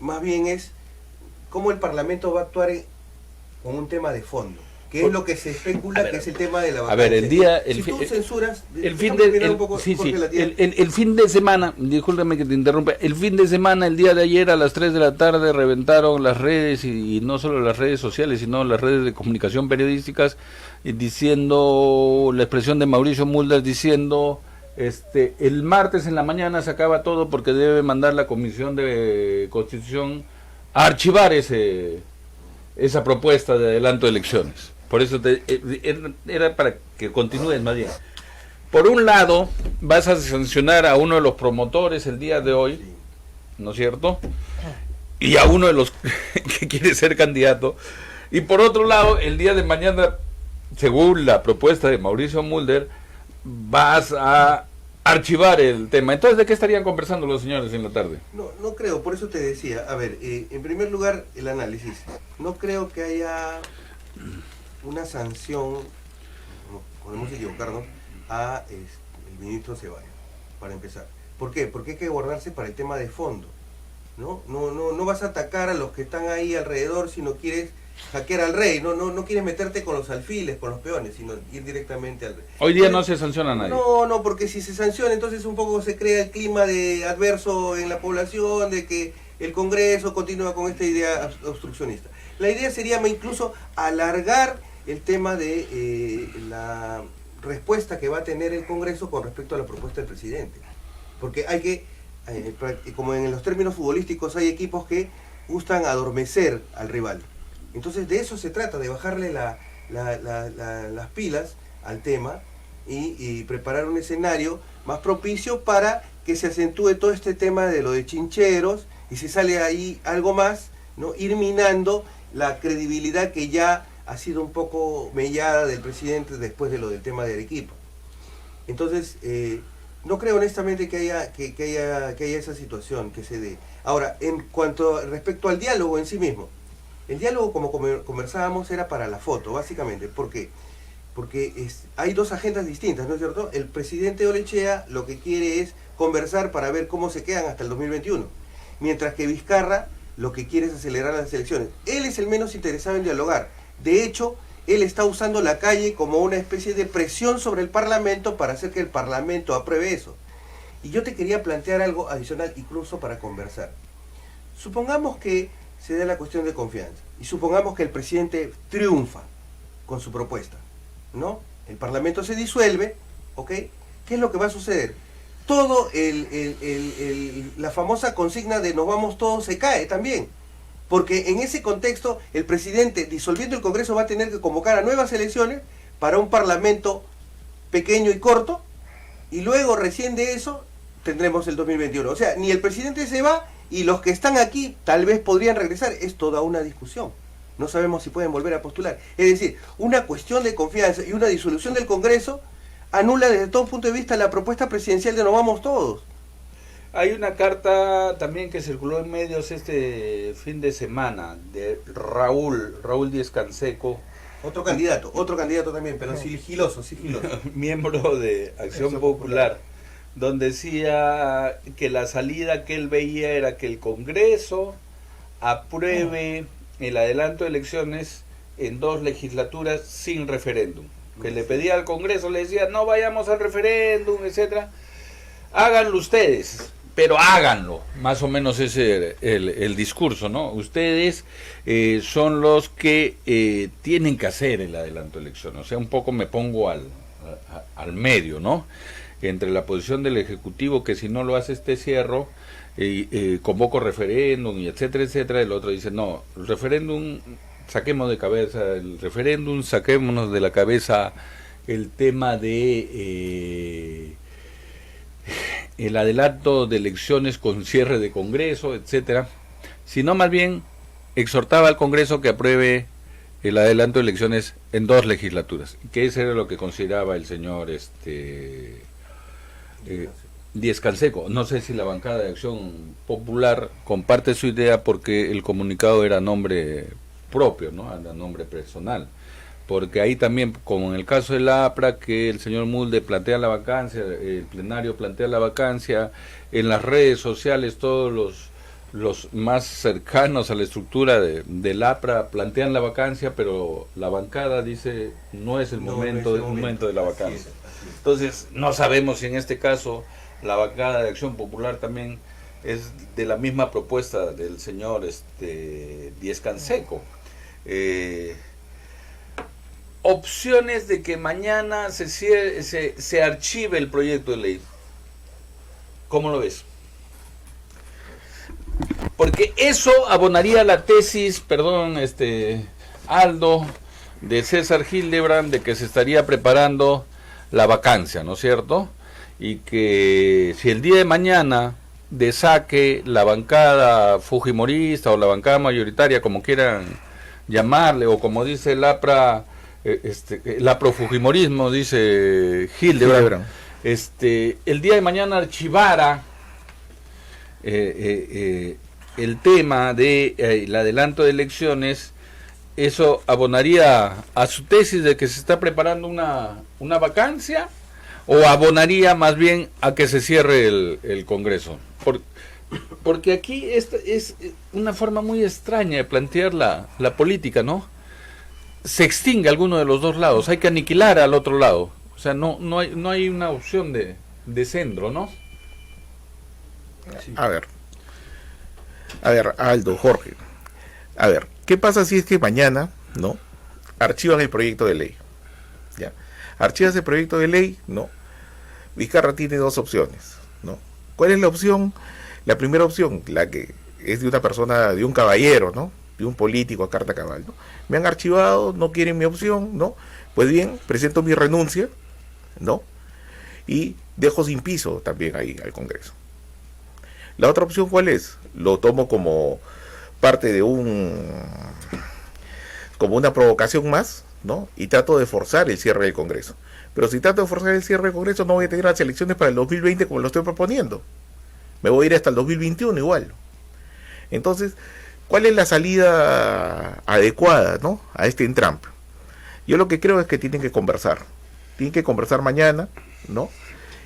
más bien es cómo el Parlamento va a actuar con un tema de fondo, que es lo que se especula, que es el tema de la vacancia. A ver, si tú censuras, el fin de semana, discúlpame que te interrumpa, el fin de semana, el día de ayer a las 3 de la tarde reventaron las redes, y no solo las redes sociales, sino las redes de comunicación periodísticas, diciendo la expresión de Mauricio Mulder diciendo... el martes en la mañana se acaba todo porque debe mandar la Comisión de Constitución a archivar esa propuesta de adelanto de elecciones. Por eso era para que continúes más bien. Por un lado, vas a sancionar a uno de los promotores el día de hoy, ¿no es cierto? Y a uno de los que quiere ser candidato. Y por otro lado, el día de mañana, según la propuesta de Mauricio Mulder, vas a archivar el tema. Entonces, ¿de qué estarían conversando los señores en la tarde? No creo, por eso te decía, a ver, en primer lugar, el análisis. No creo que haya una sanción, no podemos equivocarnos, a el ministro Ceballos, para empezar. ¿Por qué? Porque hay que guardarse para el tema de fondo, ¿no? No vas a atacar a los que están ahí alrededor si no quieres hackear al rey, no quieres meterte con los alfiles, con los peones, sino ir directamente al rey. Hoy día no se sanciona a nadie. No, porque si se sanciona, entonces un poco se crea el clima de adverso en la población, de que el Congreso continúa con esta idea obstruccionista. La idea sería incluso alargar el tema de la respuesta que va a tener el Congreso con respecto a la propuesta del presidente. Porque hay que, como en los términos futbolísticos, hay equipos que gustan adormecer al rival. Entonces de eso se trata, de bajarle las pilas al tema y preparar un escenario más propicio para que se acentúe todo este tema de lo de chincheros, y si sale ahí algo más, ¿no?, ir minando la credibilidad que ya ha sido un poco mellada del presidente después de lo del tema de Arequipa. Entonces, no creo honestamente que haya esa situación que se dé. Ahora, en cuanto respecto al diálogo en sí mismo, el diálogo, como conversábamos, era para la foto, básicamente. ¿Por qué? Porque hay dos agendas distintas, ¿no es cierto? El presidente Orechea lo que quiere es conversar para ver cómo se quedan hasta el 2021, mientras que Vizcarra lo que quiere es acelerar las elecciones. Él es el menos interesado en dialogar. De hecho, él está usando la calle como una especie de presión sobre el Parlamento para hacer que el Parlamento apruebe eso. Y yo te quería plantear algo adicional, incluso para conversar. Supongamos que se da la cuestión de confianza, y supongamos que el presidente triunfa con su propuesta, ¿no? El Parlamento se disuelve, ¿ok? ¿Qué es lo que va a suceder? Todo la famosa consigna de nos vamos todos se cae también, porque en ese contexto el presidente, disolviendo el Congreso, va a tener que convocar a nuevas elecciones para un Parlamento pequeño y corto, y luego recién de eso tendremos el 2021. O sea, ni el presidente se va, y los que están aquí tal vez podrían regresar. Es toda una discusión. No sabemos si pueden volver a postular. Es decir, una cuestión de confianza y una disolución del Congreso anula desde todo punto de vista la propuesta presidencial de nos vamos todos. Hay una carta también que circuló en medios este fin de semana de Raúl Díez Canseco. Otro candidato también, pero sigiloso. Miembro de Acción Popular, donde decía que la salida que él veía era que el Congreso apruebe el adelanto de elecciones en 2 legislaturas sin referéndum. Que le pedía al Congreso, le decía, no vayamos al referéndum, etcétera. Háganlo ustedes, pero háganlo. Más o menos ese el discurso, ¿no? Ustedes son los que tienen que hacer el adelanto de elecciones. O sea, un poco me pongo al medio, ¿no? Entre la posición del Ejecutivo, que si no lo hace cierro, convoco referéndum, y etcétera, etcétera. El otro dice, no, el referéndum, saquemos de cabeza el referéndum, saquémonos de la cabeza el tema de el adelanto de elecciones con cierre de Congreso, etcétera. Sino más bien exhortaba al Congreso que apruebe el adelanto de elecciones en 2 legislaturas, que eso era lo que consideraba el señor Díez Canseco. No sé si la bancada de Acción Popular comparte su idea, porque el comunicado era nombre propio, ¿no? Era nombre personal, porque ahí también, como en el caso de la APRA, que el señor Mulder plantea la vacancia, el plenario plantea la vacancia, en las redes sociales todos los los más cercanos a la estructura del APRA plantean la vacancia, pero la bancada dice no es el momento de la vacancia. Así es. Entonces, no sabemos si en este caso la bancada de Acción Popular también es de la misma propuesta del señor Díez Canseco. Opciones de que mañana se archive el proyecto de ley. ¿Cómo lo ves? Porque eso abonaría la tesis, perdón, Aldo, de César Hildebrand, de que se estaría preparando la vacancia, ¿no es cierto? Y que si el día de mañana de saque la bancada fujimorista o la bancada mayoritaria, como quieran llamarle, o como dice el APRA, el aprofujimorismo, dice Hildebrand, el día de mañana archivara el tema de el adelanto de elecciones, eso abonaría a su tesis de que se está preparando una vacancia, o abonaría más bien a que se cierre el Congreso. Porque aquí esta es una forma muy extraña de plantear la política, ¿no? Se extingue alguno de los dos lados, hay que aniquilar al otro lado. O sea, no hay una opción de centro, ¿no? Sí. A ver, Aldo, Jorge, a ver, ¿qué pasa si es que mañana, ¿no?, archivan el proyecto de ley? ¿Ya? Archivas el proyecto de ley, ¿no? Vizcarra tiene dos opciones, ¿no? ¿Cuál es la opción? La primera opción, la que es de una persona, de un caballero, ¿no?, de un político a carta cabal, ¿no? Me han archivado, no quieren mi opción, ¿no? Pues bien, presento mi renuncia, ¿no? Y dejo sin piso también ahí al Congreso. La otra opción, ¿cuál es? Lo tomo como parte de como una provocación más, ¿no? Y trato de forzar el cierre del Congreso. Pero si trato de forzar el cierre del Congreso, no voy a tener las elecciones para el 2020 como lo estoy proponiendo. Me voy a ir hasta el 2021 igual. Entonces, ¿cuál es la salida adecuada, ¿no?, a este entrampe? Yo lo que creo es que tienen que conversar. Tienen que conversar mañana, ¿no?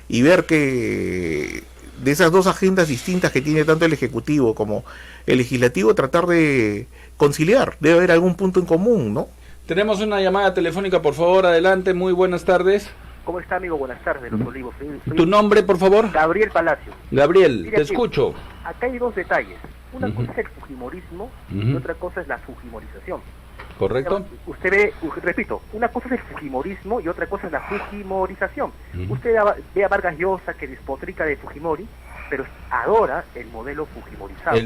Y ver que de esas dos agendas distintas que tiene tanto el Ejecutivo como el Legislativo, tratar de conciliar. Debe haber algún punto en común, ¿no? Tenemos una llamada telefónica, por favor, adelante, muy buenas tardes. ¿Cómo está, amigo? Buenas tardes, Los Olivos. ¿Tu nombre, por favor? Gabriel Palacio. Gabriel, Mire, te escucho. Acá hay dos detalles. Una cosa es el fujimorismo y otra cosa es la fujimorización. ¿Correcto? Usted ve, repito, una cosa es el fujimorismo y otra cosa es la fujimorización. Usted ve a Vargas Llosa, que despotrica de Fujimori, pero adora el modelo fujimorizado.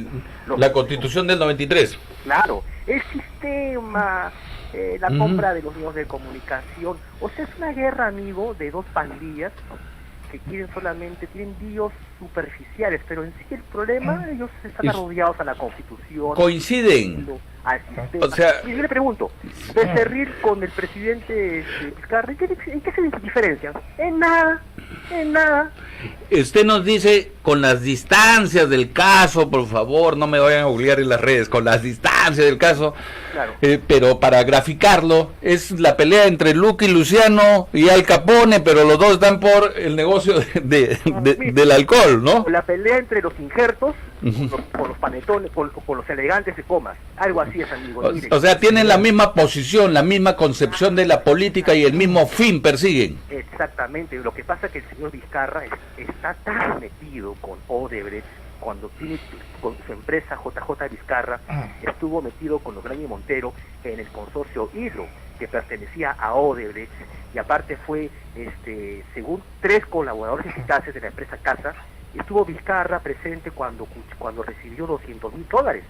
La Constitución del 93. Claro, el sistema, la compra de los medios de comunicación. O sea, es una guerra, amigo, de dos pandillas que tienen líos superficiales, pero en sí el problema, ellos están arrodillados a la Constitución. Coinciden. Al sistema. O sea, y yo le pregunto, Becerril con el presidente Vizcarra, ¿en qué se diferencian? En nada. Usted nos dice, con las distancias del caso, por favor, no me vayan a googlear en las redes, con las distancias del caso, claro. Pero para graficarlo, es la pelea entre Luque y Luciano y Al Capone, pero los dos están por el negocio del alcohol, ¿no? La pelea entre los injertos, por los panetones, por los elegantes de comas, algo así es, amigo. O sea, tienen la misma posición, la misma concepción de la política y el mismo fin persiguen. Exactamente, lo que pasa es que el señor Vizcarra está tan metido con Odebrecht, cuando tiene con su empresa JJ Vizcarra, estuvo metido con los Graña y Montero en el consorcio Hidro, que pertenecía a Odebrecht, y aparte fue, según 3 colaboradores eficaces de la empresa Casa, estuvo Vizcarra presente cuando recibió $200,000,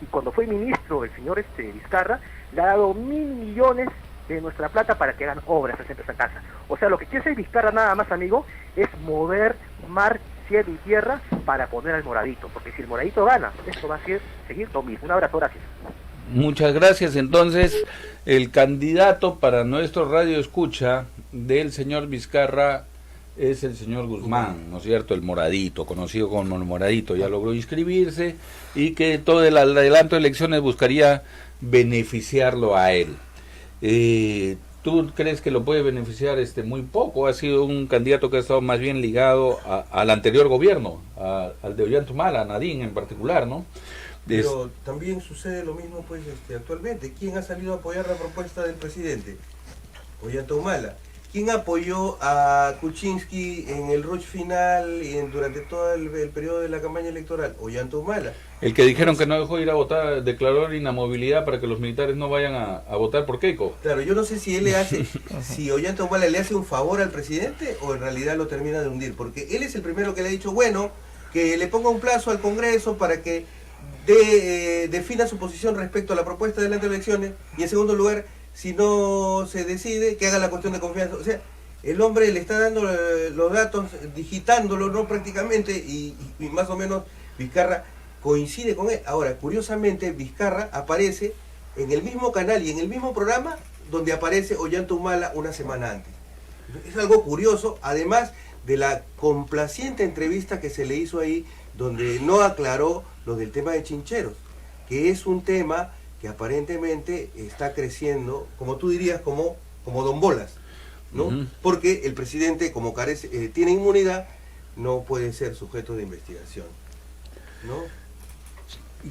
y cuando fue ministro el señor Vizcarra, le ha dado 1.000 millones de nuestra plata para que hagan obras a esa empresa Casa. O sea, lo que quiere hacer Vizcarra nada más, amigo, es mover mar, cielo y tierra para poner al Moradito, porque si el Moradito gana, esto va a seguir lo mismo. Un abrazo, gracias. Muchas gracias. Entonces, el candidato para nuestro radio escucha del señor Vizcarra es el señor Guzmán, ¿no es cierto? El Moradito, conocido como el Moradito, ya logró inscribirse y que todo el adelanto de elecciones buscaría beneficiarlo a él. ¿Tú crees que lo puede beneficiar muy poco? Ha sido un candidato que ha estado más bien ligado al anterior gobierno, al de Ollantaytamala, a Nadine en particular, ¿no? Pero también sucede lo mismo pues actualmente. ¿Quién ha salido a apoyar la propuesta del presidente? Ollantaytamala. ¿Quién apoyó a Kuczynski en el rush final y durante todo el periodo de la campaña electoral? Ollantaytamala. El que dijeron que no dejó ir a votar, declaró inamovilidad para que los militares no vayan a votar por Keiko. Claro, yo no sé si él le hace, si Ollantaytamala le hace un favor al presidente o en realidad lo termina de hundir, porque él es el primero que le ha dicho, bueno, que le ponga un plazo al Congreso para que defina su posición respecto a la propuesta de las elecciones, y en segundo lugar, si no se decide, que haga la cuestión de confianza. O sea, el hombre le está dando los datos, digitándolo, ¿no? Prácticamente, y más o menos Vizcarra coincide con él. Ahora, curiosamente, Vizcarra aparece en el mismo canal y en el mismo programa donde aparece Ollantaytamala una semana antes. Es algo curioso, además de la complaciente entrevista que se le hizo ahí, donde no aclaró lo del tema de Chincheros, que es un tema que aparentemente está creciendo, como tú dirías, como Don Bolas, ¿no? Porque el presidente, como carece, tiene inmunidad, no puede ser sujeto de investigación, ¿no?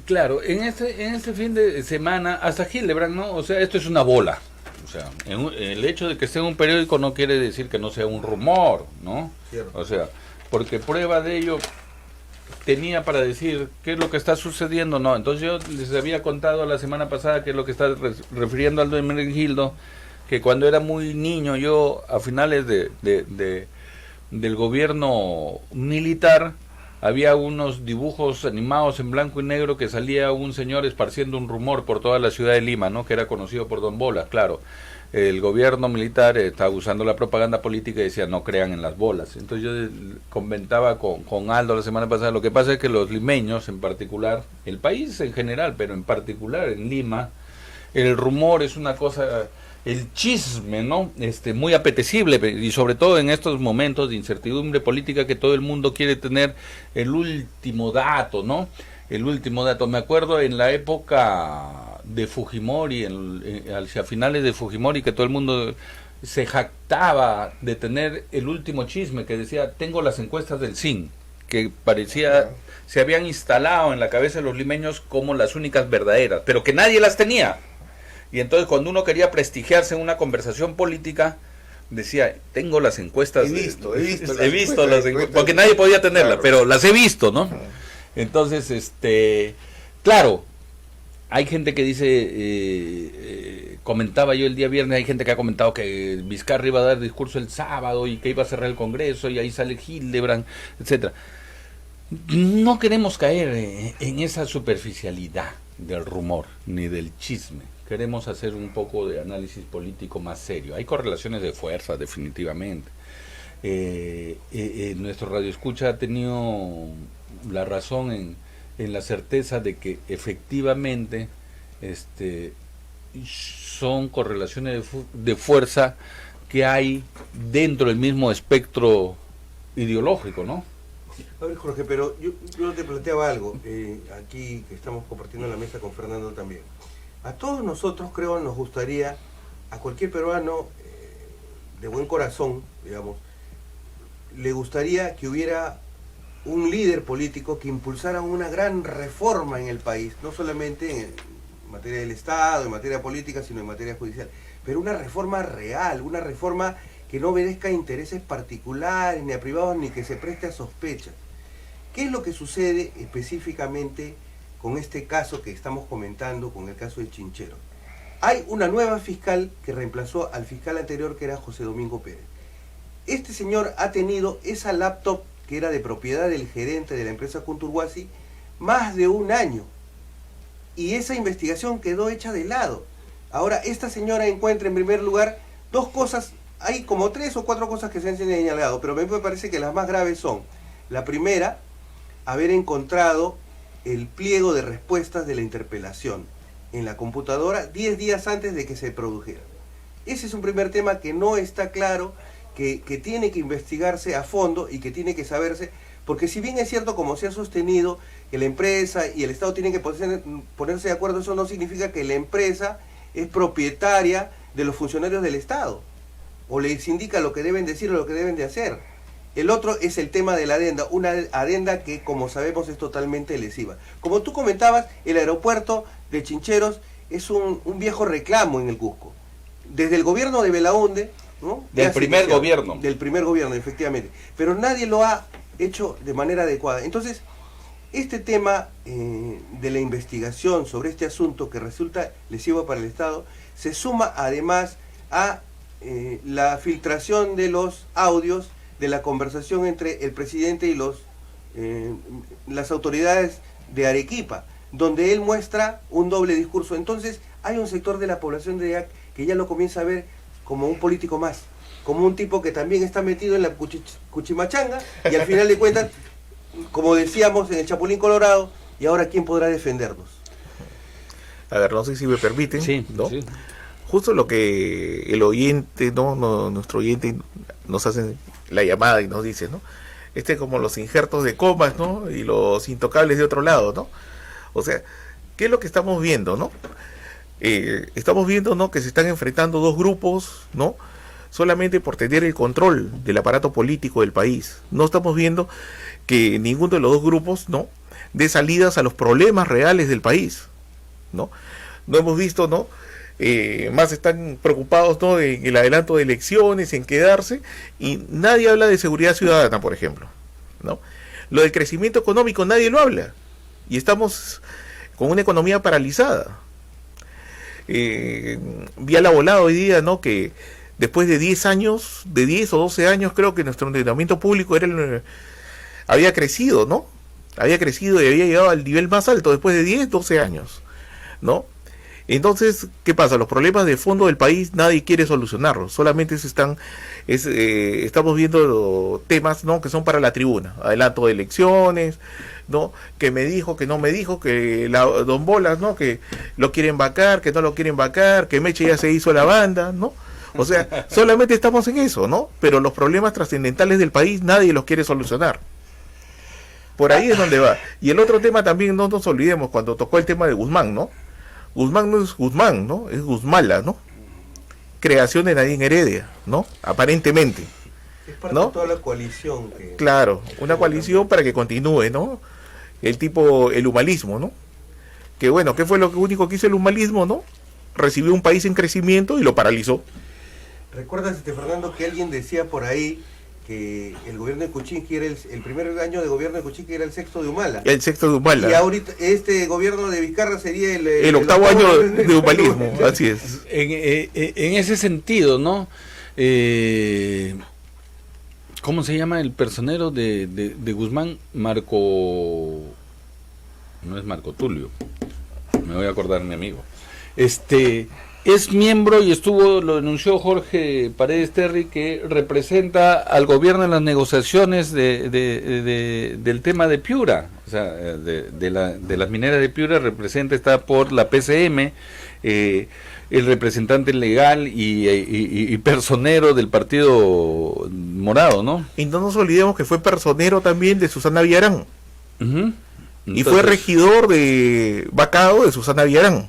Claro, en este fin de semana, hasta Hildebrand, ¿no? O sea, esto es una bola. O sea, el hecho de que esté en un periódico no quiere decir que no sea un rumor, ¿no? Cierto. O sea, porque prueba de ello tenía para decir qué es lo que está sucediendo, no. Entonces yo les había contado la semana pasada que es lo que está refiriendo Aldo Hermenegildo, que cuando era muy niño yo, a finales del gobierno militar, había unos dibujos animados en blanco y negro que salía un señor esparciendo un rumor por toda la ciudad de Lima, ¿no? Que era conocido por Don Bolas, claro. El gobierno militar estaba usando la propaganda política y decía no crean en las bolas. Entonces yo comentaba con Aldo la semana pasada, lo que pasa es que los limeños en particular, el país en general, pero en particular en Lima, el rumor es una cosa, el chisme, ¿no? Muy apetecible, y sobre todo en estos momentos de incertidumbre política que todo el mundo quiere tener el último dato, ¿no? El último dato. Me acuerdo en la época de Fujimori, hacia finales de Fujimori, que todo el mundo se jactaba de tener el último chisme, que decía, tengo las encuestas del CIN, que parecía, se habían instalado en la cabeza de los limeños como las únicas verdaderas, pero que nadie las tenía. Y entonces cuando uno quería prestigiarse en una conversación política, decía, tengo las encuestas. He visto las encuestas, porque nadie podía tenerlas, claro, pero las he visto, ¿no? Entonces, claro, hay gente que dice, comentaba yo el día viernes, hay gente que ha comentado que Vizcarra iba a dar discurso el sábado y que iba a cerrar el Congreso y ahí sale Hildebrand, etcétera. No queremos caer en esa superficialidad del rumor ni del chisme. Queremos hacer un poco de análisis político más serio. Hay correlaciones de fuerza, definitivamente. Nuestro radioescucha ha tenido la razón en la certeza de que efectivamente son correlaciones de fuerza que hay dentro del mismo espectro ideológico, ¿no? A ver, Jorge, pero yo te planteaba algo, aquí que estamos compartiendo la mesa con Fernando también. A todos nosotros, creo, nos gustaría, a cualquier peruano de buen corazón, digamos, le gustaría que hubiera un líder político que impulsara una gran reforma en el país, no solamente en materia del Estado, en materia política, sino en materia judicial, pero una reforma real, una reforma que no obedezca a intereses particulares, ni a privados, ni que se preste a sospechas. ¿Qué es lo que sucede específicamente con este caso que estamos comentando, con el caso de Chincheros? Hay una nueva fiscal que reemplazó al fiscal anterior, que era José Domingo Pérez. Este señor ha tenido esa laptop que era de propiedad del gerente de la empresa Kunturwasi más de un año, y esa investigación quedó hecha de lado. Ahora esta señora encuentra en primer lugar dos cosas, hay como 3 o 4 cosas que se han señalado, pero a mí me parece que las más graves son: la primera, haber encontrado el pliego de respuestas de la interpelación en la computadora 10 días antes de que se produjera. Ese es un primer tema que no está claro, que tiene que investigarse a fondo y que tiene que saberse, porque si bien es cierto, como se ha sostenido, que la empresa y el Estado tienen que ponerse de acuerdo, eso no significa que la empresa es propietaria de los funcionarios del Estado, o les indica lo que deben decir o lo que deben de hacer. El otro es el tema de la adenda, una adenda que, como sabemos, es totalmente lesiva. Como tú comentabas, el aeropuerto de Chincheros es un viejo reclamo en el Cusco. Desde el gobierno de Belaúnde, ¿no? Del primer gobierno. Del primer gobierno, efectivamente. Pero nadie lo ha hecho de manera adecuada. Entonces, este tema de la investigación sobre este asunto que resulta lesivo para el Estado, se suma además a la filtración de los audios de la conversación entre el presidente y las autoridades de Arequipa, donde él muestra un doble discurso. Entonces, hay un sector de la población de Ayac que ya lo comienza a ver como un político más, como un tipo que también está metido en la cuchimachanga, y al final de cuentas, como decíamos, en el Chapulín Colorado, y ahora ¿quién podrá defendernos? A ver, no sé si me permiten, Sí, ¿no? sí. Justo lo que el oyente, nuestro oyente nos hace la llamada y nos dice, ¿no? Como los injertos de comas, ¿no? Y los intocables de otro lado, ¿no? O sea, ¿qué es lo que estamos viendo, no? Estamos viendo, ¿no?, que se están enfrentando dos grupos, ¿no?, solamente por tener el control del aparato político del país. No estamos viendo que ninguno de los dos grupos, ¿no?, dé salidas a los problemas reales del país, ¿no? No hemos visto, ¿no?, más están preocupados, ¿no?, en el adelanto de elecciones, en quedarse, y nadie habla de seguridad ciudadana, por ejemplo, ¿no? Lo del crecimiento económico nadie lo habla, y estamos con una economía paralizada. Vi a la volada hoy día, ¿no?, que después de 10 años, de 10 o 12 años, creo que nuestro endeudamiento público había crecido, ¿no? Había crecido y había llegado al nivel más alto después de 10, 12 años, ¿no? Entonces, ¿qué pasa? Los problemas de fondo del país nadie quiere solucionarlos, solamente estamos viendo temas, ¿no?, que son para la tribuna, adelanto de elecciones, ¿no?, que me dijo, que no me dijo, que Don Bolas, ¿no?, que lo quieren vacar, que no lo quieren vacar, que Meche ya se hizo la banda, ¿no? O sea, solamente estamos en eso, ¿no? Pero los problemas trascendentales del país nadie los quiere solucionar. Por ahí es donde va. Y el otro tema también, no nos olvidemos, cuando tocó el tema de Guzmán, ¿no? Guzmán no es Guzmán, ¿no? Es Guzmala, ¿no? Creación de Nadine Heredia, ¿no? Aparentemente. Es parte ¿no? de toda la coalición. Claro, una coalición para que continúe, ¿no? El humanismo, ¿no? Que bueno, ¿qué fue lo único que hizo el humanismo, no? Recibió un país en crecimiento y lo paralizó. ¿Recuerdas, Fernando, que alguien decía por ahí que el gobierno de Kuczynski era el primer año de gobierno de Kuczynski era el sexto de Humala? El sexto de Humala. Y ahorita este gobierno de Vizcarra sería el octavo año de humanismo, así es. En ese sentido, ¿no? ¿Cómo se llama el personero de Guzmán? No es Marco Tulio, me voy a acordar, mi amigo. Es miembro y lo denunció Jorge Paredes Terry, que representa al gobierno en las negociaciones del tema de Piura, o sea, de las mineras de Piura. Está por la PCM, el representante legal y personero del Partido Morado, ¿no? Y no nos olvidemos que fue personero también de Susana Villarán. Uh-huh. Y fue regidor de Vacado de Susana Villarán.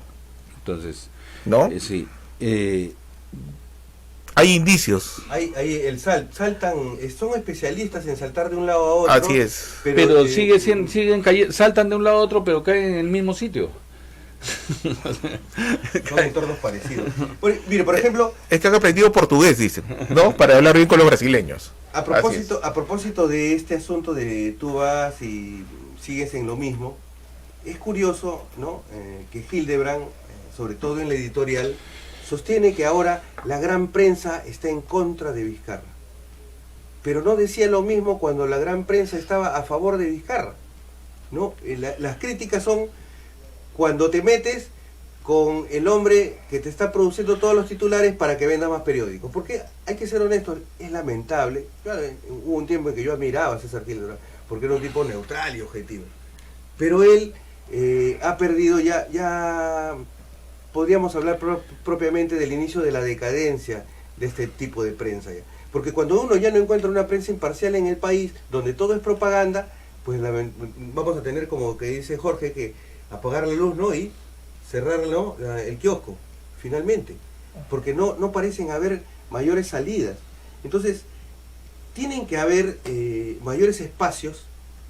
Entonces, ¿no? Sí. Hay indicios. Saltan, son especialistas en saltar de un lado a otro. Así es. Pero siguen cayendo, saltan de un lado a otro, pero caen en el mismo sitio. Son entornos parecidos. Mire, por ejemplo, es que han aprendido portugués, dicen, ¿no? Para hablar bien con los brasileños. A propósito de este asunto de tú vas y sigues en lo mismo, es curioso, ¿no? Que Hildebrand, sobre todo en la editorial, sostiene que ahora la gran prensa está en contra de Vizcarra. Pero no decía lo mismo cuando la gran prensa estaba a favor de Vizcarra, ¿no? Las críticas son cuando te metes con el hombre que te está produciendo todos los titulares para que venda más periódicos. Porque hay que ser honestos, es lamentable. Claro, hubo un tiempo en que yo admiraba a César Hildebrand, porque era un tipo neutral y objetivo. Pero él ha perdido ya podríamos hablar propiamente del inicio de la decadencia de este tipo de prensa ya. Porque cuando uno ya no encuentra una prensa imparcial en el país, donde todo es propaganda, pues vamos a tener, como que dice Jorge, que apagar la luz, ¿no? Y cerrar, ¿no?, el kiosco, finalmente. porque no parecen haber mayores salidas. Entonces, tienen que haber mayores espacios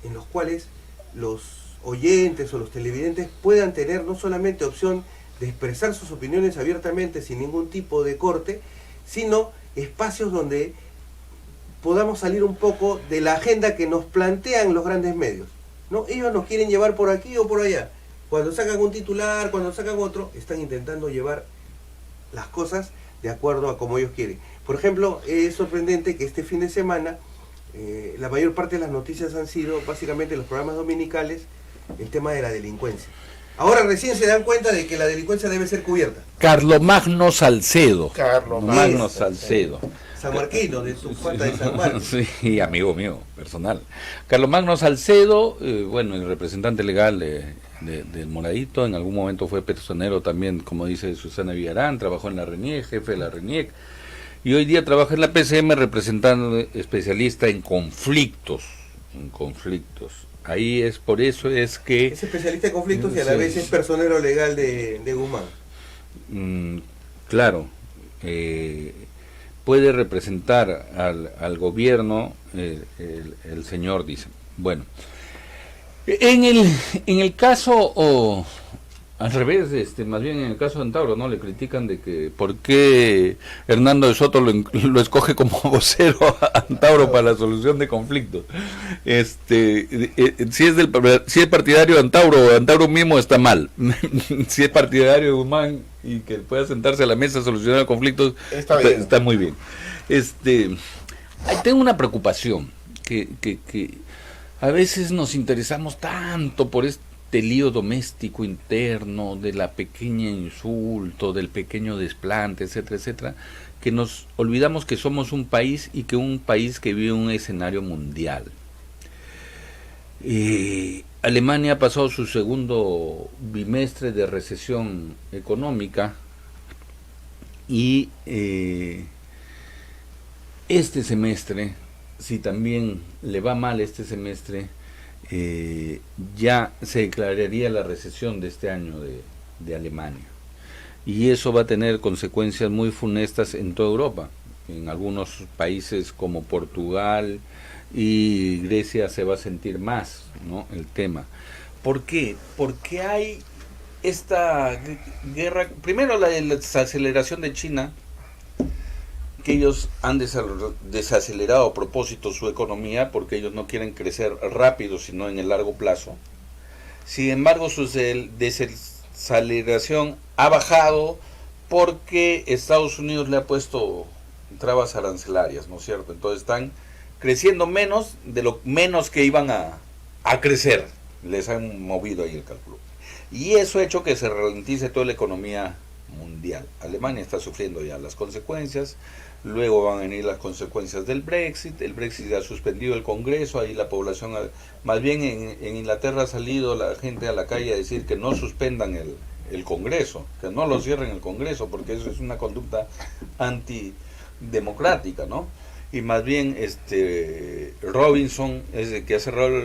en los cuales los oyentes o los televidentes puedan tener no solamente opción de expresar sus opiniones abiertamente sin ningún tipo de corte, sino espacios donde podamos salir un poco de la agenda que nos plantean los grandes medios, ¿no? Ellos nos quieren llevar por aquí o por allá. Cuando sacan un titular, cuando sacan otro, están intentando llevar las cosas de acuerdo a como ellos quieren. Por ejemplo, es sorprendente que este fin de semana la mayor parte de las noticias han sido básicamente los programas dominicales, el tema de la delincuencia. Ahora recién se dan cuenta de que la delincuencia debe ser cubierta. Carlomagno Salcedo. Carlomagno Salcedo. Sanmarquino, de su falta de San Marcos. Sí, amigo mío, personal. Carlomagno Salcedo, bueno, el representante legal del Moradito, en algún momento fue personero también, como dice Susana Villarán, trabajó en la RENIEC, jefe de la RENIEC, y hoy día trabaja en la PCM representando especialista en conflictos. Ahí es, por eso es que... Es especialista en conflictos y a la vez es personero legal de Guzmán. Claro, puede representar al gobierno el señor, dice. Bueno, en el caso, al revés, más bien en el caso de Antauro, ¿no? Le critican de que por qué Hernando de Soto lo escoge como vocero a Antauro para la solución de conflictos. Si es partidario de Antauro mismo está mal. Si es partidario de Guzmán y que pueda sentarse a la mesa a solucionar conflictos, está muy bien. Tengo una preocupación, que a veces nos interesamos tanto por este lío doméstico interno, de la pequeña insulto, del pequeño desplante, etcétera, etcétera, que nos olvidamos que somos un país y que un país que vive un escenario mundial. Alemania ha pasado su segundo bimestre de recesión económica y este semestre, si también le va mal este semestre, ya se declararía la recesión de este año de Alemania, y eso va a tener consecuencias muy funestas en toda Europa. En algunos países como Portugal y Grecia se va a sentir más, ¿no?, el tema. ¿Por qué? Porque hay esta guerra, primero la desaceleración de China, que ellos han desacelerado a propósito su economía porque ellos no quieren crecer rápido sino en el largo plazo. Sin embargo, su desaceleración ha bajado porque Estados Unidos le ha puesto trabas arancelarias, ¿no es cierto? Entonces están creciendo menos de lo menos que iban a crecer. Les han movido ahí el cálculo. Y eso ha hecho que se ralentice toda la economía mundial. Alemania está sufriendo ya las consecuencias. Luego van a venir las consecuencias del Brexit. El Brexit ha suspendido el Congreso, ahí la población, más bien en Inglaterra ha salido la gente a la calle a decir que no suspendan el Congreso, que no lo cierren el Congreso, porque eso es una conducta antidemocrática, ¿no? Y más bien Robinson, que ha cerrado,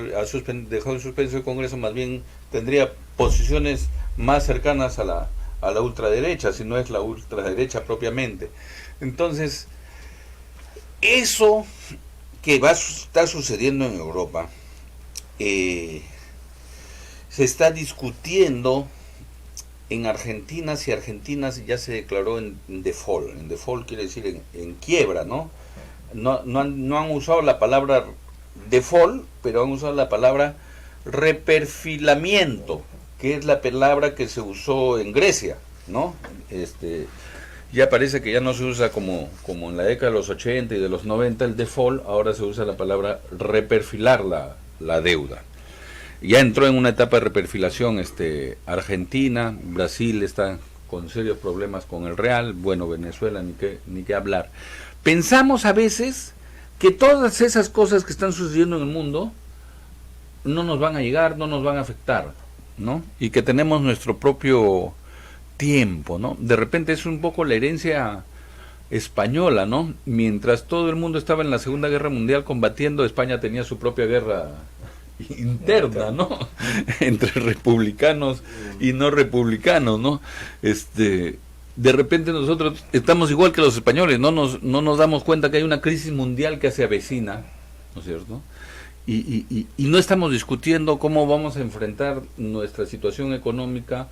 dejado en suspenso el Congreso, más bien tendría posiciones más cercanas a la ultraderecha, si no es la ultraderecha propiamente. Entonces, eso que va a estar sucediendo en Europa, se está discutiendo en Argentina, si Argentina ya se declaró en default. En default quiere decir en quiebra, ¿no? No han usado la palabra default, pero han usado la palabra reperfilamiento, que es la palabra que se usó en Grecia, ¿no? Ya parece que ya no se usa como en la década de los 80 y de los 90 el default, ahora se usa la palabra reperfilar la deuda. Ya entró en una etapa de reperfilación Argentina, Brasil está con serios problemas con el real, bueno, Venezuela ni qué hablar. Pensamos a veces que todas esas cosas que están sucediendo en el mundo no nos van a llegar, no nos van a afectar, ¿no? Y que tenemos nuestro propio tiempo, ¿no? De repente es un poco la herencia española, ¿no? Mientras todo el mundo estaba en la Segunda Guerra Mundial combatiendo, España tenía su propia guerra interna, ¿no? Entre republicanos y no republicanos, ¿no? de repente nosotros estamos igual que los españoles, no nos damos cuenta que hay una crisis mundial que se avecina, ¿no es cierto? Y no estamos discutiendo cómo vamos a enfrentar nuestra situación económica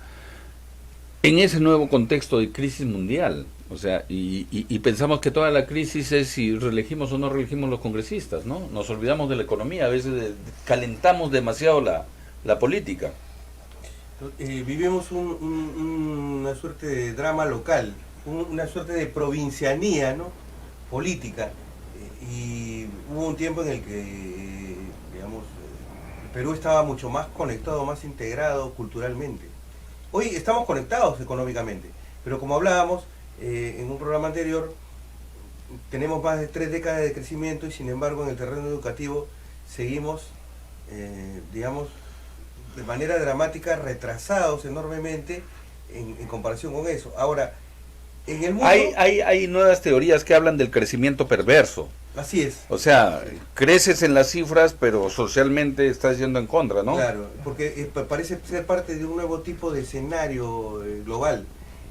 en ese nuevo contexto de crisis mundial. O sea, y pensamos que toda la crisis es si reelegimos o no reelegimos los congresistas, ¿no? Nos olvidamos de la economía, a veces calentamos demasiado la política. Vivimos una suerte de drama local, una suerte de provincianía, ¿no? Política. Y hubo un tiempo en el que, digamos, el Perú estaba mucho más conectado, más integrado culturalmente. Hoy estamos conectados económicamente, pero como hablábamos en un programa anterior, tenemos más de 3 décadas de crecimiento y sin embargo en el terreno educativo seguimos, digamos, de manera dramática retrasados enormemente en comparación con eso. Ahora, en el mundo... Hay nuevas teorías que hablan del crecimiento perverso. Así es. O sea, creces en las cifras, pero socialmente estás yendo en contra, ¿no? Claro, porque parece ser parte de un nuevo tipo de escenario global.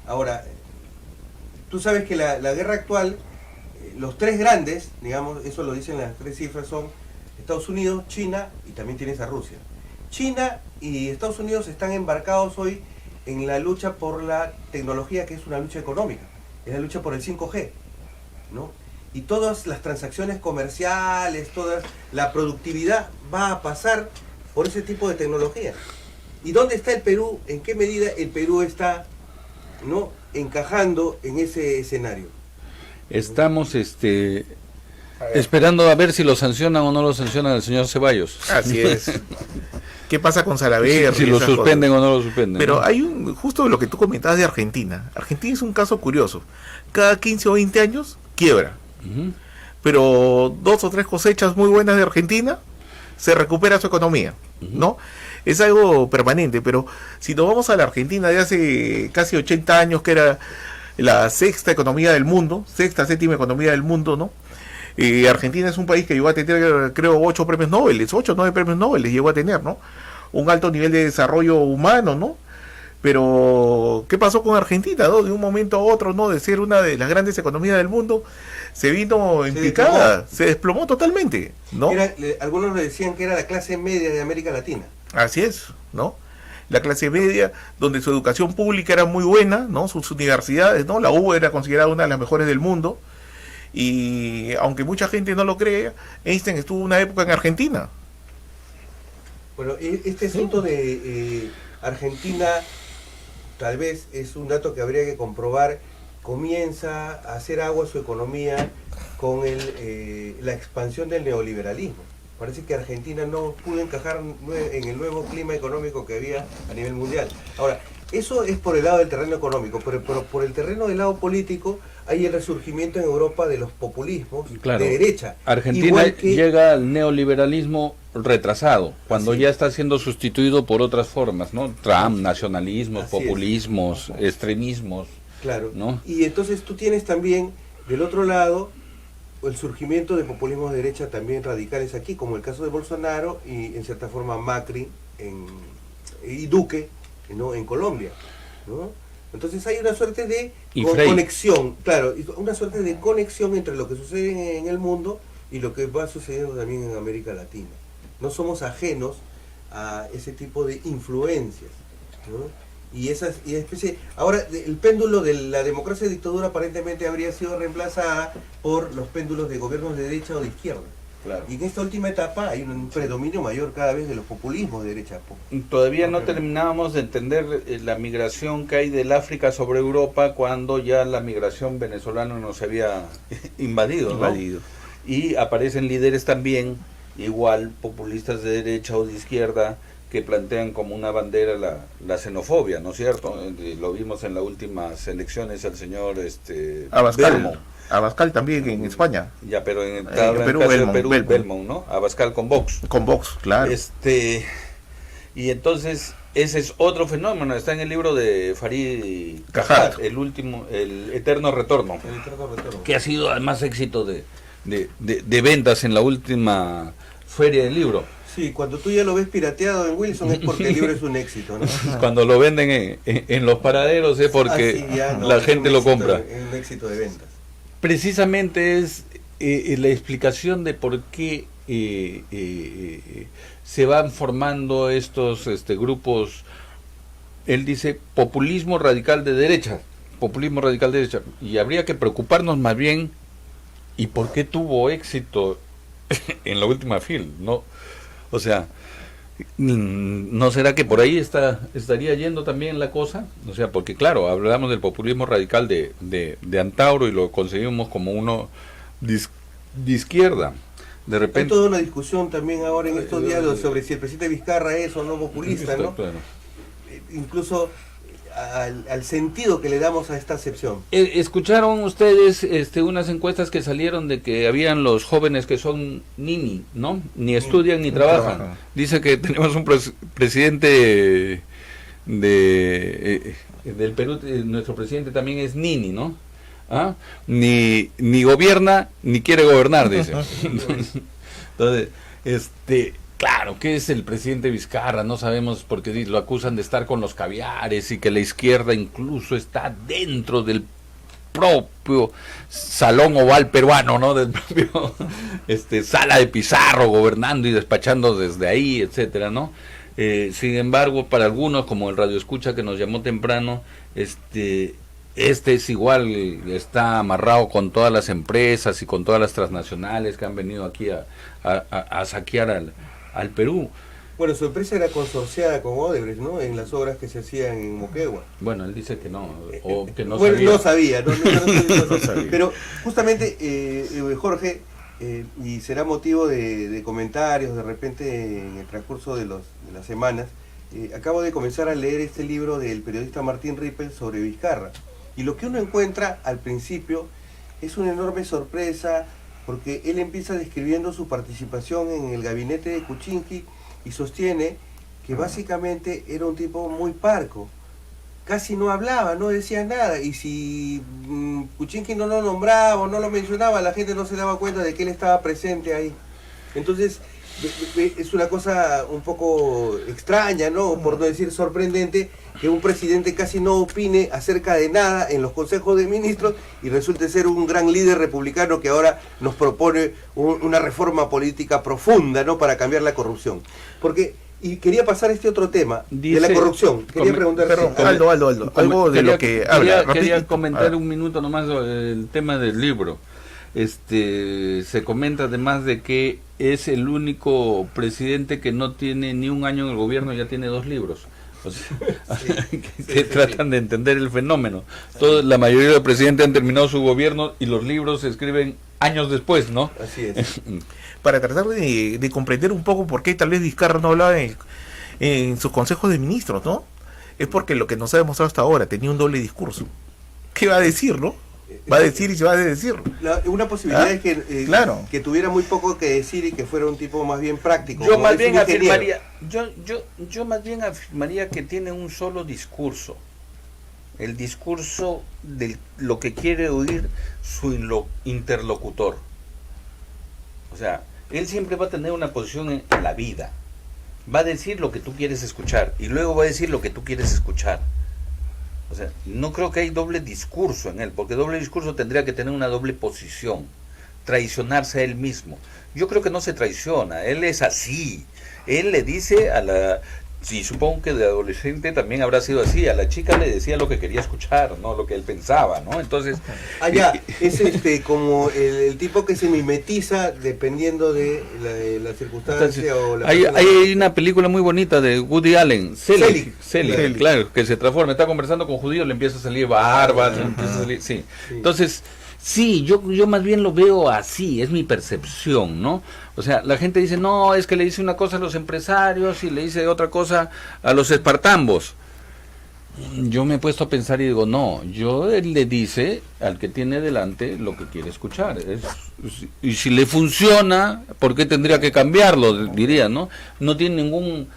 Ahora, tú sabes que la guerra actual, los 3 grandes, digamos, eso lo dicen las 3 cifras, son Estados Unidos, China y también tienes a Rusia. China y Estados Unidos están embarcados hoy en la lucha por la tecnología, que es una lucha económica, es la lucha por el 5G, ¿no? Y todas las transacciones comerciales, toda la productividad va a pasar por ese tipo de tecnología. ¿Y dónde está el Perú? ¿En qué medida el Perú está, ¿no?, encajando en ese escenario? Estamos esperando a ver si lo sancionan o no lo sancionan el señor Ceballos. Así es. ¿Qué pasa con Salaverry? Si lo suspenden o no lo suspenden. Pero ¿no? hay justo lo que tú comentabas de Argentina. Argentina es un caso curioso. Cada 15 o 20 años quiebra. Uh-huh. Pero 2 o 3 cosechas muy buenas de Argentina, se recupera su economía, ¿no? Es algo permanente, pero si nos vamos a la Argentina de hace casi 80 años, que era la 6ª economía del mundo, 6ª, 7ª economía del mundo, ¿no? Argentina es un país que llegó a tener, creo, 8 premios Nobel, 8 o 9 premios Nobel llegó a tener, ¿no? Un alto nivel de desarrollo humano, ¿no? Pero, ¿qué pasó con Argentina, no? De un momento a otro, ¿no? De ser una de las grandes economías del mundo, se vino en picada, se desplomó totalmente, ¿no? Algunos le decían que era la clase media de América Latina. Así es, ¿no? La clase media, donde su educación pública era muy buena, ¿no? Sus universidades, ¿no? La UBA era considerada una de las mejores del mundo. Y aunque mucha gente no lo crea, Einstein estuvo una época en Argentina. Bueno, este asunto de Argentina, tal vez es un dato que habría que comprobar, comienza a hacer agua su economía con la expansión del neoliberalismo. Parece que Argentina no pudo encajar en el nuevo clima económico que había a nivel mundial. Ahora, eso es por el lado del terreno económico, pero por el terreno del lado político hay el resurgimiento en Europa de los populismos, claro, de derecha. Argentina llega al neoliberalismo retrasado, cuando ya está siendo sustituido por otras formas, ¿no? Trump, nacionalismos, populismos, extremismos. Claro, ¿no? Y entonces tú tienes también del otro lado el surgimiento de populismos de derecha también radicales aquí, como el caso de Bolsonaro y en cierta forma Macri y Duque, ¿no?, en Colombia, ¿no? Entonces hay una suerte de conexión, claro, una suerte de conexión entre lo que sucede en el mundo y lo que va sucediendo también en América Latina. No somos ajenos a ese tipo de influencias, ¿no? Y ahora el péndulo de la democracia y dictadura aparentemente habría sido reemplazada por los péndulos de gobiernos de derecha o de izquierda. Claro. Y en esta última etapa hay un predominio mayor cada vez de los populismos de derecha. Todavía no terminábamos de entender la migración que hay del África sobre Europa cuando ya la migración venezolana nos había invadido, ¿no? Y aparecen líderes también, igual populistas de derecha o de izquierda, que plantean como una bandera la xenofobia, ¿no es cierto? Lo vimos en las últimas elecciones al señor Abascal. Abascal también en España. Ya, pero en el Perú, caso Belmont, de Perú, Belmont, ¿no? Abascal con Vox. Con Vox, claro. Y entonces ese es otro fenómeno, está en el libro de Farid Cajat, el eterno retorno. El eterno retorno. Que ha sido además éxito de ventas en la última feria del libro. Sí, cuando tú ya lo ves pirateado en Wilson es porque el libro es un éxito, ¿no? Cuando lo venden en los paraderos es porque Así ya no, la es gente un lo éxito, compra. Es un éxito de ventas. Precisamente es la explicación de por qué se van formando estos grupos. Él dice populismo radical de derecha, y habría que preocuparnos más bien y por qué tuvo éxito en la última fila, ¿no? O sea, ¿no será que por ahí estaría yendo también la cosa? O sea, porque claro, hablamos del populismo radical de Antauro y lo conseguimos como uno de izquierda. De repente... Hay toda una discusión también ahora en estos días sobre si el presidente Vizcarra es o no populista, ¿no? Claro. Incluso al sentido que le damos a esta acepción. ¿Escucharon ustedes unas encuestas que salieron de que habían los jóvenes que son nini, ¿no? Ni estudian ni trabajan. Dice que tenemos un presidente del Perú, nuestro presidente también es nini, ¿no? ¿Ah? Ni gobierna ni quiere gobernar, dice. Entonces, claro, ¿qué es el presidente Vizcarra? No sabemos porque lo acusan de estar con los caviares y que la izquierda incluso está dentro del propio salón oval peruano, ¿no? Del propio sala de Pizarro, gobernando y despachando desde ahí, etcétera, ¿no? Sin embargo, para algunos, como el Radio Escucha que nos llamó temprano, es igual, está amarrado con todas las empresas y con todas las transnacionales que han venido aquí a saquear al Perú. Bueno, su empresa era consorciada con Odebrecht, ¿no? En las obras que se hacían en Moquegua. Bueno, él dice que no, o que no bueno, sabía. No sabía. Pero justamente, Jorge, y será motivo de comentarios de repente en el transcurso de las semanas, acabo de comenzar a leer este libro del periodista Martín Rippel sobre Vizcarra. Y lo que uno encuentra al principio es una enorme sorpresa, porque él empieza describiendo su participación en el gabinete de Kuczynski y sostiene que básicamente era un tipo muy parco, casi no hablaba, no decía nada, y si Kuczynski no lo nombraba o no lo mencionaba, la gente no se daba cuenta de que él estaba presente ahí. Entonces es una cosa un poco extraña, ¿no? Por no decir sorprendente, que un presidente casi no opine acerca de nada en los consejos de ministros y resulte ser un gran líder republicano que ahora nos propone una reforma política profunda, ¿no? Para cambiar la corrupción. Y quería pasar a este otro tema, de la corrupción. Quería preguntar... Aldo, algo de lo que habla. Quería comentar un minuto nomás el tema del libro. Se comenta además de que es el único presidente que no tiene ni un año en el gobierno y ya tiene 2 libros. O sea, que tratan de entender el fenómeno. La mayoría de los presidentes han terminado su gobierno y los libros se escriben años después, ¿no? Así es. Para tratar de comprender un poco por qué tal vez Vizcarra no hablaba en sus consejos de ministros, ¿no? Es porque lo que nos ha demostrado hasta ahora, tenía un doble discurso. ¿Qué va a decir, no? Va a decir y se va a decir. Una posibilidad es que, claro, que tuviera muy poco que decir y que fuera un tipo más bien práctico. Yo más bien afirmaría, yo más bien afirmaría que tiene un solo discurso. El discurso de lo que quiere oír su interlocutor. O sea, él siempre va a tener una posición en la vida. Va a decir lo que tú quieres escuchar y luego va a decir lo que tú quieres escuchar. O sea, no creo que hay doble discurso en él, porque doble discurso tendría que tener una doble posición, traicionarse a él mismo. Yo creo que no se traiciona, él es así. Él le dice a la... Sí, supongo que de adolescente también habrá sido así. A la chica le decía lo que quería escuchar, no lo que él pensaba, ¿no? Entonces... es como el tipo que se mimetiza dependiendo de la circunstancia o la... Hay una película muy bonita de Woody Allen, Selig, claro, que se transforma, está conversando con judíos, le empieza a salir barba, le empieza a salir... Sí. Entonces... Sí, yo más bien lo veo así, es mi percepción, ¿no? O sea, la gente dice, no, es que le dice una cosa a los empresarios y le dice otra cosa a los espartambos. Yo me he puesto a pensar y digo, no, él le dice al que tiene delante lo que quiere escuchar. Y si le funciona, ¿por qué tendría que cambiarlo? Diría, ¿no? No tiene ningún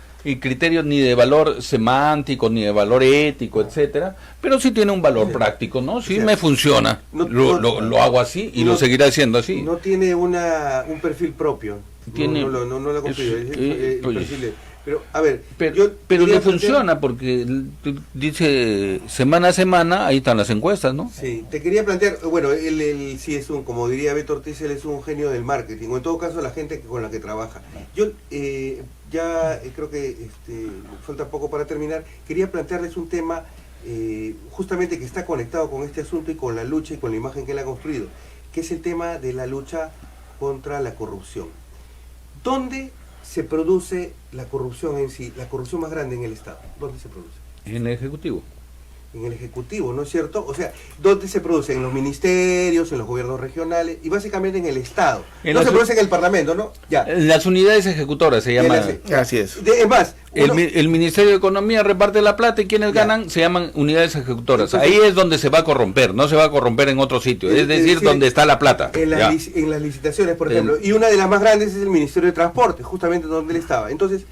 criterio ni de valor semántico, ni de valor ético, etcétera, pero sí tiene un valor práctico, ¿no? Sí, me funciona, lo hago así y lo seguiré haciendo así. No tiene un perfil propio, tiene... No lo ha cumplido. El pues, perfil pero, a ver... pero le funciona porque dice semana a semana, ahí están las encuestas, ¿no? Sí, te quería plantear, bueno, él sí es como diría Beto Ortiz, él es un genio del marketing, o en todo caso la gente con la que trabaja. Yo ya creo que falta poco para terminar, quería plantearles un tema justamente que está conectado con este asunto y con la lucha y con la imagen que él ha construido, que es el tema de la lucha contra la corrupción. ¿Dónde se produce la corrupción en sí, la corrupción más grande en el Estado? ¿Dónde se produce? En el Ejecutivo. En el Ejecutivo, ¿no es cierto? O sea, ¿dónde se produce? En los ministerios, en los gobiernos regionales y básicamente en el Estado. No se produce en el Parlamento, ¿no? Ya. En las unidades ejecutoras se llama. Así es. Es más, el Ministerio de Economía reparte la plata y quienes ganan se llaman unidades ejecutoras. Entonces, ahí es donde se va a corromper, no se va a corromper en otro sitio, es decir, donde está la plata. En las licitaciones, por ejemplo. Y una de las más grandes es el Ministerio de Transporte, justamente donde él estaba. Entonces,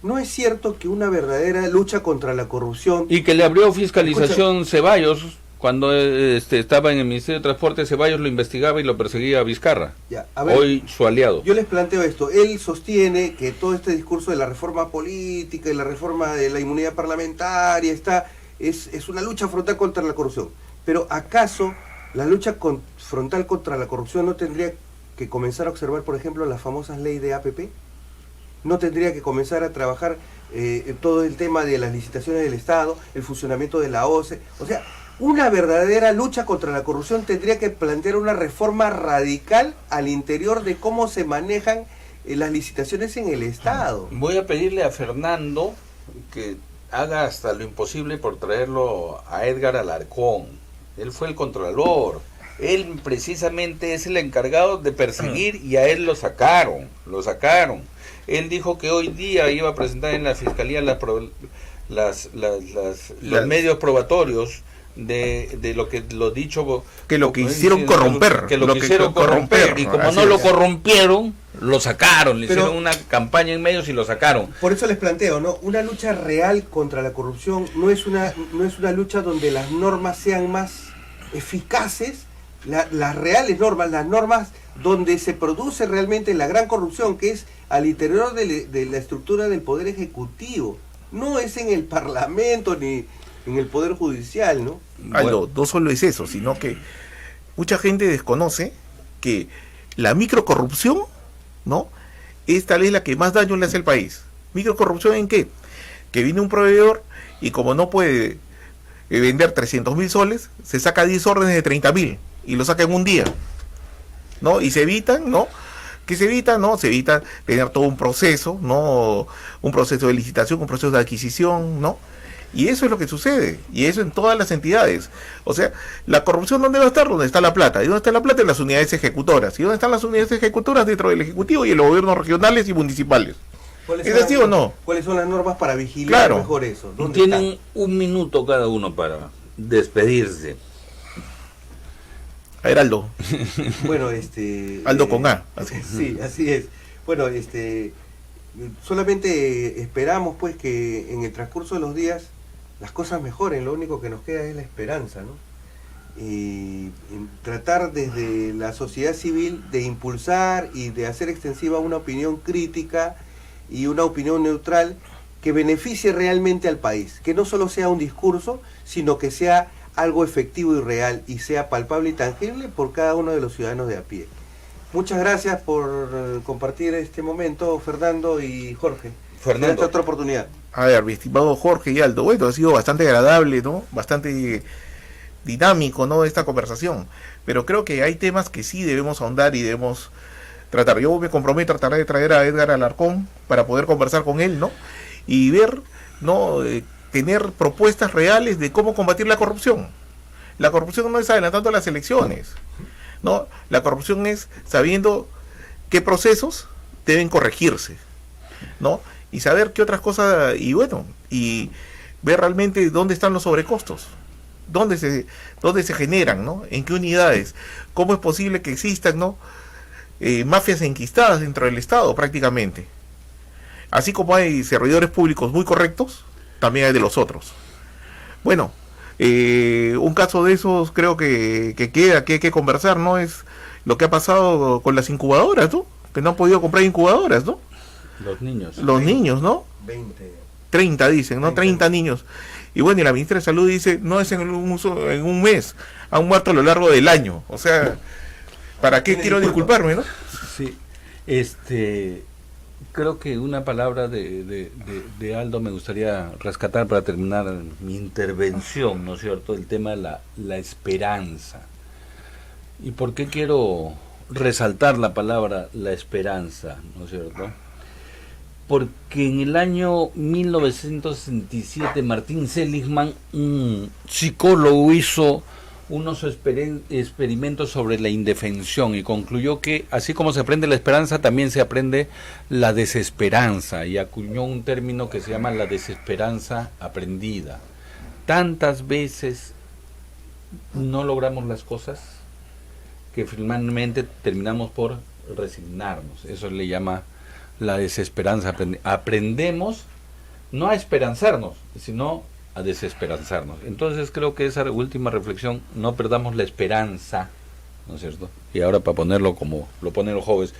¿no es cierto que una verdadera lucha contra la corrupción... Y que le abrió fiscalización Ceballos, cuando estaba en el Ministerio de Transporte, Ceballos lo investigaba y lo perseguía a Vizcarra, ya, a ver, hoy su aliado. Yo les planteo esto, él sostiene que todo este discurso de la reforma política y la reforma de la inmunidad parlamentaria es una lucha frontal contra la corrupción. Pero ¿acaso la lucha frontal contra la corrupción no tendría que comenzar a observar, por ejemplo, las famosas leyes de APP? ¿No tendría que comenzar a trabajar todo el tema de las licitaciones del Estado, el funcionamiento de la OCE? O sea, una verdadera lucha contra la corrupción tendría que plantear una reforma radical al interior de cómo se manejan las licitaciones en el Estado. Voy a pedirle a Fernando que haga hasta lo imposible por traerlo a Edgar Alarcón. Él fue el contralor. Él precisamente es el encargado de perseguir y a él lo sacaron. Él dijo que hoy día iba a presentar en la Fiscalía los medios probatorios de lo dicho, que lo que hicieron corromper, que lo quisieron corromper, y como no lo corrompieron, lo sacaron, le hicieron una campaña en medios y lo sacaron. Por eso les planteo, ¿no? Una lucha real contra la corrupción no es una lucha donde las normas sean más eficaces, las reales normas, las normas donde se produce realmente la gran corrupción, que es al interior de la estructura del Poder Ejecutivo. No es en el Parlamento ni en el Poder Judicial, ¿no? Aldo, no solo es eso, sino que mucha gente desconoce que la microcorrupción, ¿no?, es tal vez la que más daño le hace al país. ¿Microcorrupción en qué? Que viene un proveedor y como no puede vender 300.000 soles, se saca 10 órdenes de 30.000 y lo saca en un día, ¿no? Y se evitan, ¿no? ¿Qué se evita? ¿No? Se evita tener todo un proceso, ¿no? Un proceso de licitación, un proceso de adquisición, ¿no? Y eso es lo que sucede, y eso en todas las entidades. O sea, la corrupción, ¿dónde va a estar? ¿Dónde está la plata? ¿Y dónde está la plata? En las unidades ejecutoras. ¿Y dónde están las unidades ejecutoras? Dentro del Ejecutivo y en los gobiernos regionales y municipales. ¿Es así o no? ¿Cuáles son las normas para vigilar mejor eso? Tienen un minuto cada uno para despedirse. A ver, Aldo. Bueno, Aldo con A. Sí, así es. Bueno, solamente esperamos pues que en el transcurso de los días las cosas mejoren. Lo único que nos queda es la esperanza, ¿no? Y tratar desde la sociedad civil de impulsar y de hacer extensiva una opinión crítica y una opinión neutral que beneficie realmente al país, que no solo sea un discurso, sino que sea algo efectivo y real y sea palpable y tangible por cada uno de los ciudadanos de a pie. Muchas gracias por compartir este momento, Fernando y Jorge. Fernando. Hasta otra oportunidad. A ver, mi estimado Jorge y Aldo, bueno, ha sido bastante agradable, ¿no? Bastante dinámico, ¿no?, esta conversación. Pero creo que hay temas que sí debemos ahondar y debemos tratar. Yo me comprometo a tratar de traer a Edgar Alarcón para poder conversar con él, ¿no? Y ver, ¿no?, tener propuestas reales de cómo combatir la corrupción. La corrupción no es adelantando las elecciones, ¿no? La corrupción es sabiendo qué procesos deben corregirse, ¿no? Y saber qué otras cosas, y bueno, y ver realmente dónde están los sobrecostos, dónde se generan, ¿no? En qué unidades, cómo es posible que existan, ¿no?, mafias enquistadas dentro del Estado prácticamente. Así como hay servidores públicos muy correctos, también hay de los otros. Bueno, un caso de esos creo que hay que conversar, ¿no? Es lo que ha pasado con las incubadoras, ¿no? que no han podido comprar incubadoras, ¿no? Los niños. Los niños, ¿no? 20. 30 dicen, ¿no? 30 niños. Y bueno, y la ministra de Salud dice, no es en un mes, han muerto a lo largo del año. O sea, ¿para qué quiero disculparme, no? Sí, creo que una palabra de Aldo me gustaría rescatar para terminar mi intervención, ¿no es cierto? El tema de la esperanza. ¿Y por qué quiero resaltar la palabra la esperanza, ¿no es cierto? Porque en el año 1967 Martín Seligman, un psicólogo, hizo unos experimentos sobre la indefensión y concluyó que así como se aprende la esperanza, también se aprende la desesperanza, y acuñó un término que se llama la desesperanza aprendida. Tantas veces no logramos las cosas que finalmente terminamos por resignarnos. Eso le llama la desesperanza. Aprendemos no a esperanzarnos, sino a desesperanzarnos. Entonces creo que esa última reflexión, no perdamos la esperanza, ¿no es cierto? Y ahora, para ponerlo como lo ponen los jóvenes,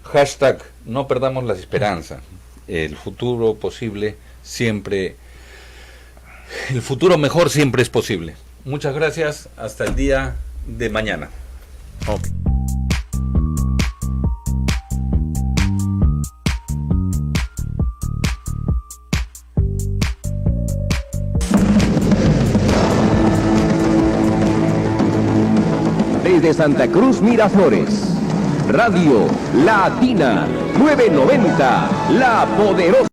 hashtag no perdamos la esperanza. El futuro posible siempre, el futuro mejor siempre es posible. Muchas gracias, hasta el día de mañana. Okay. Desde Santa Cruz Miraflores, Radio Latina 990, La Poderosa.